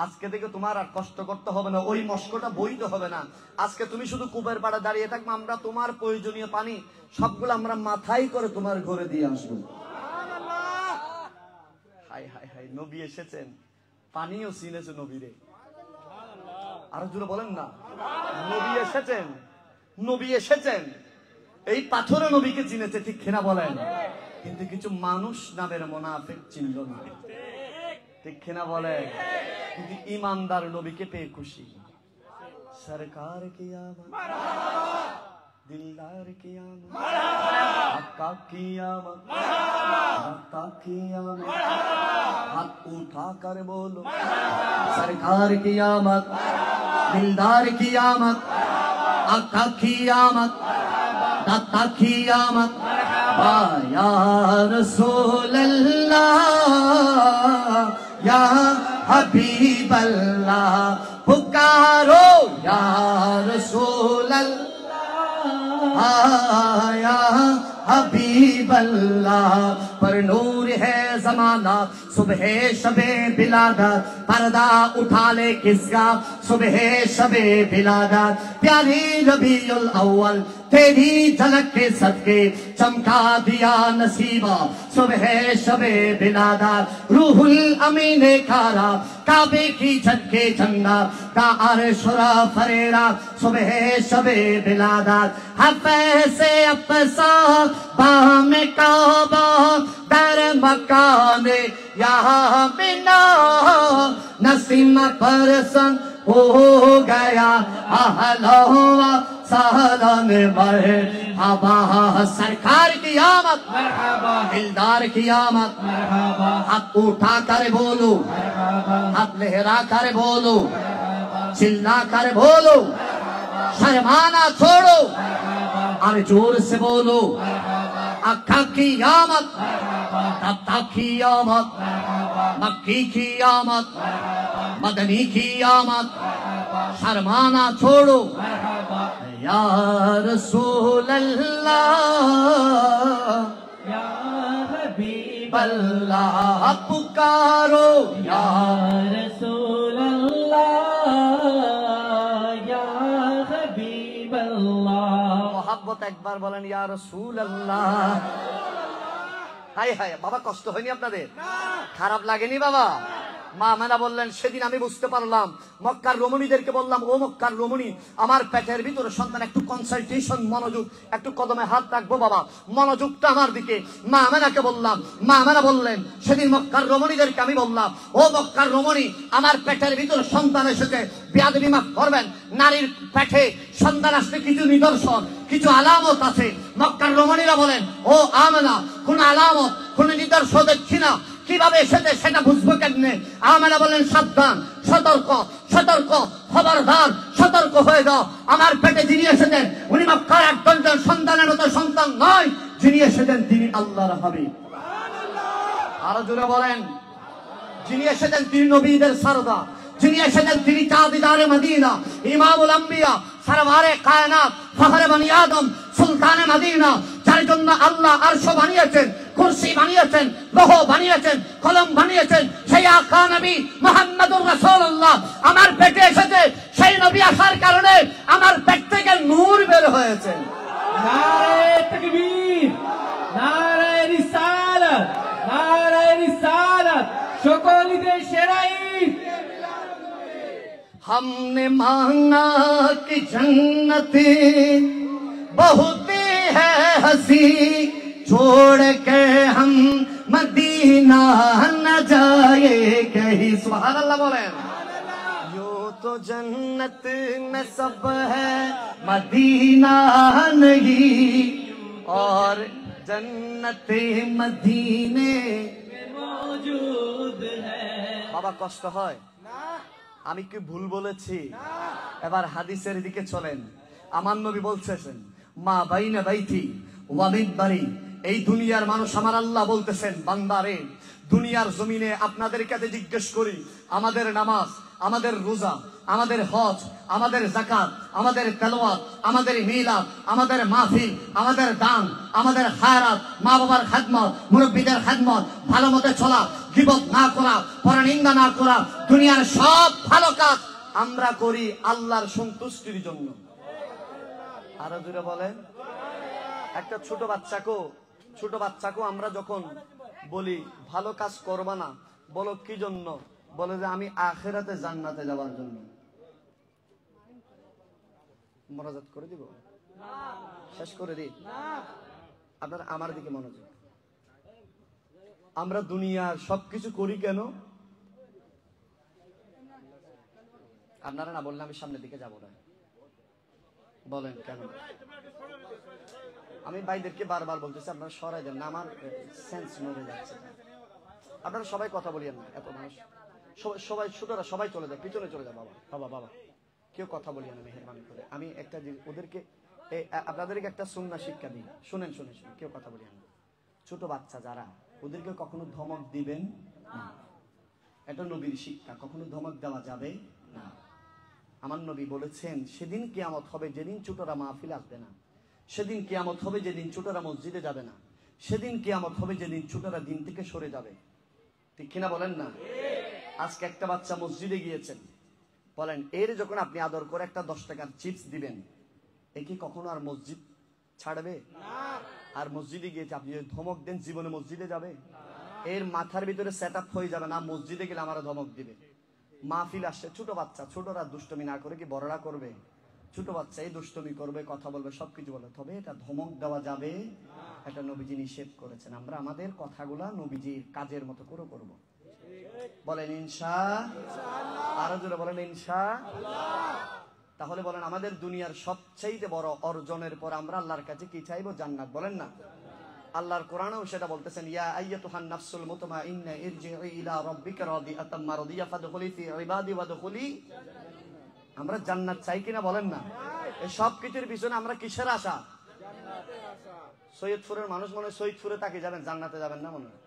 আজকে থেকে তোমার আর কষ্ট করতে হবে না, ওই মস্কটা বইতে হবে না, আজকে তুমি শুধু কূপের পাড়ে দাঁড়িয়ে থাকবে, আমরা তোমার প্রয়োজনীয় পানি সবগুলো আমরা মাথায় করে তোমার ঘরে দিয়ে আসবো। হাই হাই হাই, নবী এসেছেন, পানিও চিনেছে নবীরে। আরো জোরে বলেন না, নবী এসেছেন, নবী এসেছেন, এই পাথরে নবীকে চিনেছে, ঠিক কিনা বলেন? কিন্তু কিছু মানুষ নামের মুনাফিক চিনল না, ঠিক কিনা বলেন? কিন্তু ইমানদার নবীকে পেয়ে খুশি। সরকার কি আমত, দিলদার কি আমত, আকা কি আমত, আকা কি আমত, হাত উঠা कर बोलो सरकार की आमद, दिलदार की आमद, आका की आमद, दाता की आमद, या रसूल अल्लाह या हबीब अल्लाह, पुकारो या रसूल अल्लाह या हबीब अल्लाह। पर नूर है जमाना सुबह शबे बिलादत, पर्दा उठा ले किसका सुबह शबे बिलादत। प्यारी रबीउल अव्वल तेरी झलक के सदके चमका दिया नसीबा सुबह शबे बिलादत। रूहुल अमीन खारा काबे की झटके झंडा का अर्शरा फरेरा सुबह शबे बिलादत। हफे से अपसा बाम काबा दर मकाने यहाँ बिना नसीम परसन हो गया आहलवा सहलन मरहबा। सरकार की आमद मरहबा, दिलदार की आमद मरहबा। हाथ उठा कर बोलो, हाथ लहरा कर बोलो, चिल्ला कर बोलो, शर्माना छोड़ो और जोर से बोलो। अक्का की आमद, तत्ता की आमद, मक्की की आमद, मदनी की आमद, शर्माना छोड़ो या रसूल अल्लाह या हबीब अल्लाह। पुकारो या रसूल अल्लाह या हबीब अल्लाह। मोहब्बत একবার বলেন ইয়া রাসূলুল্লাহ। হাই হাই বাবা, কষ্ট হয়নি আপনাদের? খারাপ লাগেনি বাবা? মা আমেনা বললেন সেদিন আমি বুঝতে পারলাম, মক্কার রমণীদেরকে বললাম ও মক্কার রমণী আমার পেটের ভিতরে সন্তান, একটু কনসালটেশন মনোযোগ, একটু কদমে হাত রাখবো বাবা, মনোযোগটা আমার দিকে। মা আমেনাকে বললাম, মা আমেনা বললেন সেদিন মক্কার রমণীদেরকে আমি বললাম ও মক্কার রমণী আমার পেটের ভিতরে সন্তান এসেছে, বেয়াদবি মাফ করবেন, নারীর পেটে সন্তান আসলে কিছু নিদর্শন, কিছু আলামত আছে। মক্কার রমণীরা বলেন ও আমেনা কোন আলামত কোন নিদর্শন দেখছি না, কিভাবে এসেছে সেটা বুঝবো কেমনে? আমেনা বলেন সাবধান, সতর্ক সতর্ক, খবরদার, সতর্ক হয়ে যাও। আমার পেটে যিনি এসেছেন উনি মক্কার একজন সন্তানের মতো সন্তান নয়, যিনি এসেছেন তিনি আল্লাহর হাবিব। আরো জোরে বলেন, যিনি এসেছেন তিনি নবীদের সরদার, যিনি এসেছেন তিনি তাজদারে মদিনা, ইমামুল আম্বিয়া, সরওয়ারে কায়নাত, ফখরে বনি আদম, সুলতানে মদিনা, যার জন্য আল্লাহ আরশ বানিয়েছেন, কুরসি বানিয়েছেন, লৌহ বানিয়েছেন, কলম বানিয়েছেন, সেই আকা নবী মুহাম্মদুর রাসূলুল্লাহ আমার পেটে এসেছে। সেই নবী আসার কারণে আমার পেট থেকে নূর বের হয়েছে। নারে তাকবীর, নারে রিসালাত, নারে রিসালাত, সকলিদের সেরা ঈদ। हमने मांगा कि जन्नत बहुत है हंसी, छोड़ के हम मदीना न जाए कहीं। तो जन्नत में सब है मदीना नहीं और जन्नत मदीने मौजूद है। বাবা কষ্ট হয়? আমি কি ভুল বলেছি? এবার হাদিসের দিকে চলেন। আমার নবী বলতেছেন মা বাইনা বাইতি ওয়া মিনবারি, এই দুনিয়ার মানুষ আমার আল্লাহ বলতেছেন বান্দারে দুনিয়ার জমিনে আপনাদের কাছে জিজ্ঞেস করি আমাদের নামাজ, আমাদের রোজা, আমাদের হজ, আমাদের যাকাত, আমাদের তেলাওয়াত, আমাদের মিলাদ, আমাদের মাহফিল, আমাদের দান, আমাদের খায়রাত, মা বাবার খেদমত, মুরব্বীদের খেদমত, ভালো মতে চলা, গীবত না করা, পরনিন্দা না করা, দুনিয়ার সব ভালো কাজ আমরা করি আল্লাহর সন্তুষ্টির জন্য। আরো জোরে বলেন। একটা ছোট বাচ্চাকেও আমরা যখন বলি ভালো কাজ করবা না, বলো কি জন্য? বলে যে আমি আখিরাতে জান্নাতে যাওয়ার জন্য। মোনাজাত করে দিব, শেষ করে দিই। আপনারা আমার দিকে মনোযোগ। আমরা দুনিয়ার সবকিছু করি কেন? আপনারা না বললে আমি সামনের দিকে যাব না। বলেন কেন? আমি ভাইদেরকে বারবার বলতেছি আপনারা সরাই দেন না, আমার সেন্স মরে যাচ্ছে। আপনারা সবাই কথা বলিয়েন না, এত মানুষ সবাই ছোটরা সবাই চলে যায়, পিছনে চলে যায়। বাবা কেউ কথা বলিয়েন না মেহেরবানি করে। আমি একটা ওদেরকে আপনাদেরকে একটা সুন্নাহ শিক্ষা দিই, শুনেন। কেউ কথা বলিয়েন না। ছোট বাচ্চা যারা, ওদেরকে কখনো ধমক দিবেন না। এটা নবীর শিক্ষা, কখনো ধমক দেওয়া যাবে না। আমার নবী বলেছেন সেদিন কিয়ামত হবে যেদিন ছোটরা মাহফিল আসবে না, সেদিন কিয়ামত হবে যেদিন ছোটরা মসজিদে যাবে না, সেদিন কিয়ামত হবে যেদিন ছোটরা দিন থেকে সরে যাবে। ঠিক কিনা বলেন না? আজকে একটা বাচ্চা মসজিদে গিয়েছেন, বলেন এর যখন আপনি আদর করে একটা 10 টাকার চিপস দিবেন, এ কি কখনো আর মসজিদ ছাড়বে? আর মসজিদে গিয়েছে আপনি যদি ধমক দেন, জীবনে মসজিদে যাবে? এর মাথার ভিতরে সেট আপ হয়ে যাবে না, মসজিদে গেলে আমার ধমক দিবে। মাহফিল আসছে, ছোট বাচ্চা, ছোটরা দুষ্টমি না করে কি বড়রা করবে? ছোট বাচ্চা এই দুষ্টমি করবে, কথা বলবে, সবকিছু বলবে, তবে এটা ধমক দেওয়া যাবে। এটা নবীজি নিষেধ করেছেন। আমরা আমাদের কথাগুলা নবীজির কাজের মতো করে করব। বলেন ইনশাআল্লাহ। আরো জোরে বলেন ইনশাআল্লাহ। তাহলে বলেন আমাদের দুনিয়ার সবচেয়ে বড় অর্জনের পর আমরা আল্লাহর কাছে কি চাইবো? জান্নাত। বলেন না? আল্লাহর কোরআনেও সেটা বলতেছেন ইয়া আইয়াতুহান নাফসুল মুতমাইন্না ইরজিই ইলা রাব্বিকা রাদিয়াতাম মারদিয়া ফাদখুলি ফি ইবাদি ওয়াদখুলি। আমরা জান্নাত চাই কিনা বলেন না? এই সব কিছুর পিছনে আমরা কিসের আশা? জান্নাতের আশা। সৈয়দপুরের মানুষ মনে হয় সৈয়দপুরে তাকে যাবেন, জান্নাতে যাবেন না মনে হয়।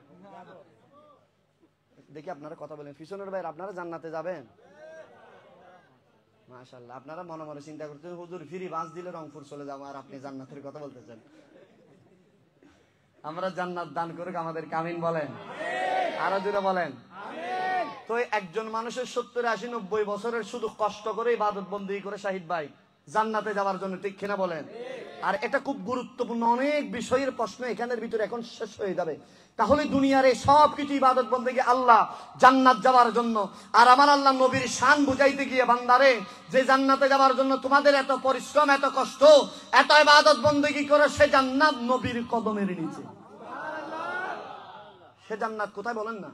দেখি আপনারা কথা বলেন, পিছনের ভাই আপনারা জান্নাতে যাবেন? মাশাআল্লাহ। আপনারা মনে মনে চিন্তা করতেন হুজুর ফ্রি বাস দিলে রংপুর চলে যাবো, আর আপনি জান্নাতের কথা বলতেছেন। আমরা জান্নাত দান করুক আমাদের কামিন। বলেন আরো জোরে বলেন। তো একজন মানুষের 70, 80, 90 বছরের শুধু কষ্ট করে ইবাদত বন্দেগী করে শাহিদ ভাই জান্নাতে যাওয়ার জন্য। ঠিক কিনা বলেন? আর এটা খুব গুরুত্বপূর্ণ, অনেক বিষয়ের প্রশ্ন এখানের ভিতরে এখন শেষ হয়ে যাবে। তাহলে দুনিয়ার এই সব কিছু ইবাদত বন্দেগী আল্লাহ জান্নাত যাওয়ার জন্য। আর আমার আল্লাহ নবীর শান বুঝাইতে গিয়ে বান্দারে যে জান্নাতে যাওয়ার জন্য তোমাদের এত পরিশ্রম, এত কষ্ট, এত ইবাদত বন্দেগী করে, সে জান্নাত নবীর কদমের নিচে। সে জান্নাত কোথায় বলেন না?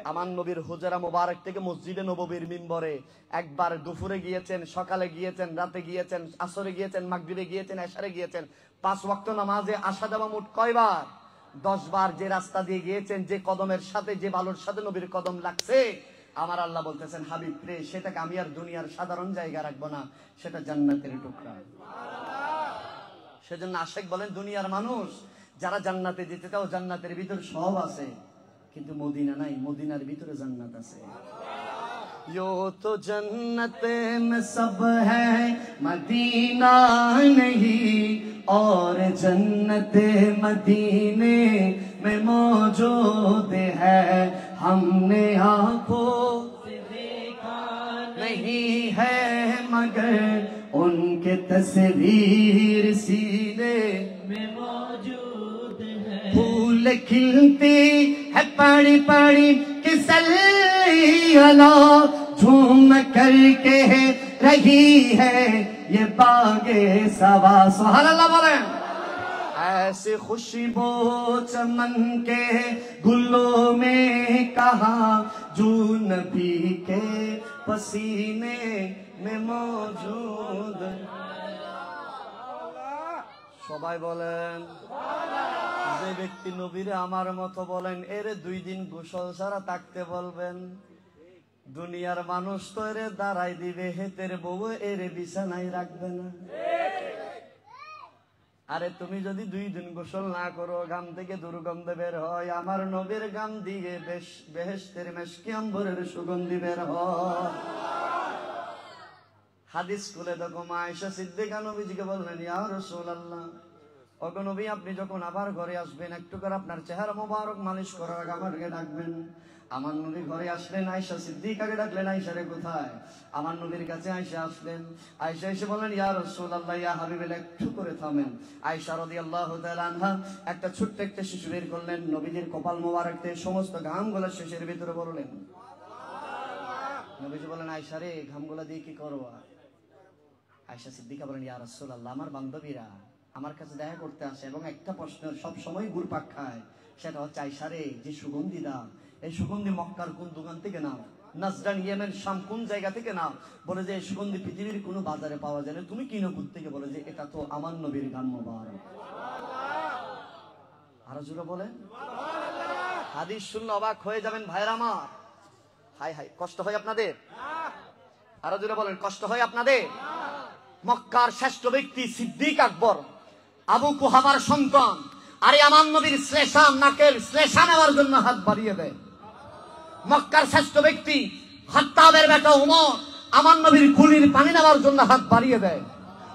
আমার নবীর হুজরা মোবারক থেকে মসজিদে নববীর মিম্বরে একবার দুপুরে গিয়েছেন, সকালে গিয়েছেন, রাতে গিয়েছেন, আসরে গিয়েছেন, মাগরিবে গিয়েছেন, এশারে গিয়েছেন। 5 ওয়াক্ত নামাজে আসা যাওয়া মোট কয়বার? 10 বার। যে রাস্তা দিয়ে গিয়েছেন, যে কদমের সাথে, যে বালুর সাথে নবীর কদম লাগছে, আমার আল্লাহ বলতেছেন হাবিব রে, সেটাকে আমি আর দুনিয়ার সাধারণ জায়গা রাখবো না, সেটা জান্নাতের টুকরা। সেজন্য আশেক বলেন দুনিয়ার মানুষ যারা জান্নাতে যেতে চাও, জান্নাতের ভিতর সব আছে, কিন্তু মদিনা নাই, মদিনার ভিতরে জান্নাত আছে। यो तो जन्नत में सब है मदीना नहीं और जन्नत मदीने में मौजूद है, हमने आंखों से देखा नहीं है मगर उनके तस्वीर सीने में मौजूद है। फूल खिलती है पड़ी पड़ी किसलियाँ झूम करके रही है ये बागे सवा। सुभान अल्लाह बोले। ऐसे खुशबू चमन के गुलों में कहा जो नबी के पसीने में मौजूद। সবাই বলেন, যে ব্যক্তি নবীরে আমার মতো বলেন এর 2 দিন গোসল ছাড়া থাকতে বলবেন, দুনিয়ার মানুষ তো এর দাঁড়াই দিবে, হেতের বউ এর বিছানায় রাখবে না। আরে তুমি যদি 2 দিন গোসল না করো, গাম থেকে দুর্গন্ধ বের হয়, আমার নবীর গাম দিয়ে বেহেশতের মেশকি আম্বরের সুগন্ধি বের হয়। হাদিস খুলে দেখো, মা আয়েশা সিদ্দিকা নবীজিকে বললেন, ইয়া রাসূলুল্লাহ, ওগো নবী, আপনি যখন আবার ঘরে আসবেন একটু করে আপনার চেহারা মোবারক মালিশ করার আগে আমাকে ডাকবেন। আমার নবী ঘরে আসলেন, আয়েশা সিদ্দিকাকে ডাকলেন, আয়েশা রে কোথায়? আমার নবীর কাছে আয়েশা আসলেন। আয়েশা এসে বললেন, ইয়া রাসূলুল্লাহ, ইয়া হাবিবাল্লাহ, একটু করে থামেন। আয়েশা রাদিয়াল্লাহু তাআলা আনহা একটা ছোট্ট একটা শিশু বের করলেন, নবীজির কপাল মোবারক থেকে সমস্ত ঘামগুলো শেষের ভিতরে বললেন। নবীজি বলেন, আয়েশা রে, ঘামগুলো দিয়ে কি করবা? আয়েশা সিদ্দিকা বলেন, ইয়া রাসূলুল্লাহ, আমার বান্ধবীরা আমার কাছে দেখা করতে আসে এবং একটা প্রশ্নের সব সময় ঘুরপাক খায়, সেটা হচ্ছে, আয়েশা রে, যে সুগন্ধি দাও, এই সুগন্ধি মক্কার কোন দোকান থেকে নাও? নাজরান, ইয়েমেন, শাম কোন জায়গা থেকে নাও? বলে যে এই সুগন্ধি পৃথিবীর কোনো বাজারে পাওয়া যায় না, তুমি কিনো কোথা থেকে? বলে যে এটা তো আমার নবীর গান মোবারক। আরো জোরে বলেন। হাদিস শুনলে অবাক হয়ে যাবেন ভাইরা আমার। হাই হাই, কষ্ট হয় আপনাদের? আরো জোরে বলেন, কষ্ট হয় আপনাদের? মক্কার শ্রেষ্ঠ ব্যক্তি সিদ্দিক আকবর, আবু কুহাফার সন্তান, আরে আমার নবীর শ্লেষা, নাকের শ্লেষা নেওয়ার জন্য হাত বাড়িয়ে দেয়। মক্কার শ্রেষ্ঠ ব্যক্তি খাত্তাবের বেটা উমর, আমার নবীর কুলির পানি নেওয়ার জন্য হাত বাড়িয়ে দেয়।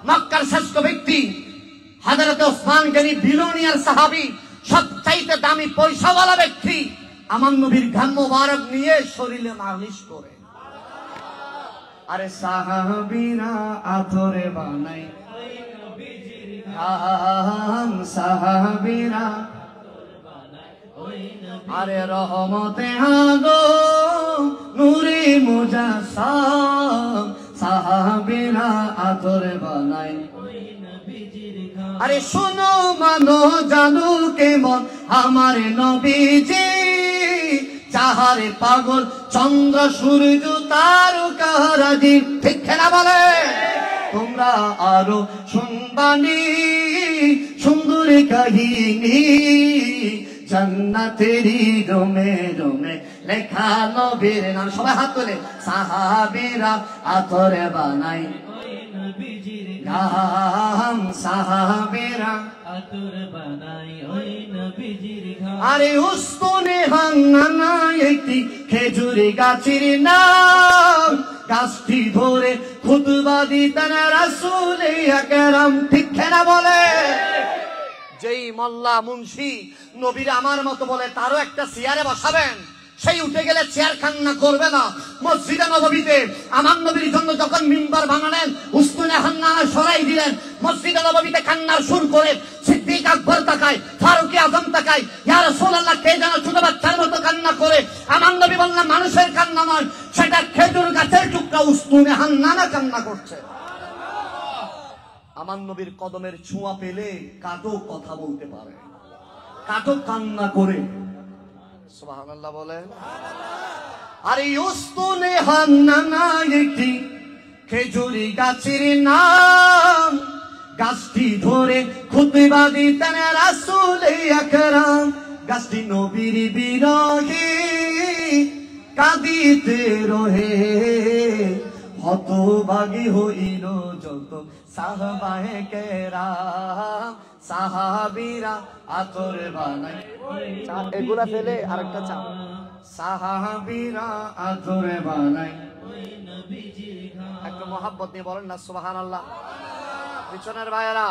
মক্কার শ্রেষ্ঠ ব্যক্তি হযরত ওসমান গনি, বিলিয়নিয়ার সাহাবী, সবচাইতে দামি পয়সাওয়ালা ব্যক্তি, আমার নবীর ঘাম মোবারক নিয়ে শরীরে মালিশ করে। আরে সাহাবীরা আতরে বানাই সাহাবীরা, আরে রহমতে আগো নূরে মুজাসসাম, সাহাবীরা আতরে বানাই। আরে শোনো মানো জানো কেমন আমার নবীজি, যাহারে পাগল চন্দ্র সূর্য তারকারাজি। ঠিক না বলে? তোমরা আরো শুনবানি সুন্দর কাহিনী, জান্নাতেরই রোমে রোমে লেখা নবীর নাম। সবাই হাত তোলে। সাহাবীরা আতরে বানাই ঘাম, সাহাবীরা আতর বানাই ওই নবীজির ঘাম। আরে উস্তনে হান্নানা একটি খেজুরি গাছের নাম, গাছটি ধরে খুতবা দিতেন রাসূল আকরাম। ঠিক না বলে? যেই মোল্লা মুন্সি নবীর আমার মতো বলে, তারও একটা চেয়ারে বসাবেন, সেই উঠে গেলে চেয়ার কান্না করবে না। মসজিদে নববীতে আমার নবীর জন্য যখন মিম্বার বানালেন, উস্তুনে হান্নানা সরাই দিলেন, মসজিদে নববীতে কান্নার সুর করে সিদ্দিক আকবর তাকায়, ফারুক আজম তাকায়, ইয়া রাসূলুল্লাহ, কে যেন ছোট বাচ্চার মতো কান্না করে। আমার নবী বললেন, মানুষের কান্না নয়, সেটা খেজুর গাছের টুকরা, উস্তুনে হান্নানা কান্না করছে। আমার নবীর কদমের ছোঁয়া পেলে কাটো কথা বলতে পারে, কাটো কান্না করে। সুবহানাল্লাহ বলেন। আরে উস্তুনে হান্নানা একটি খেজুরি গাছের নাম, গাছটি ধরে খুতবা দিতেন রাসূল আকরাম। গাছটি নবীর বিরহে কাঁদিতে রহে, হতভাগী হইল যত সাহাবায়ে কেরাম, সাহাবীরা আতর বানাই। এগুলা ফেলে আরেকটা চাপ। সাহাবীরা আতর বানাই। একটু মহাব্বত নিয়ে বলেন না সুবহানাল্লাহ। পিছনের ভাইয়েরা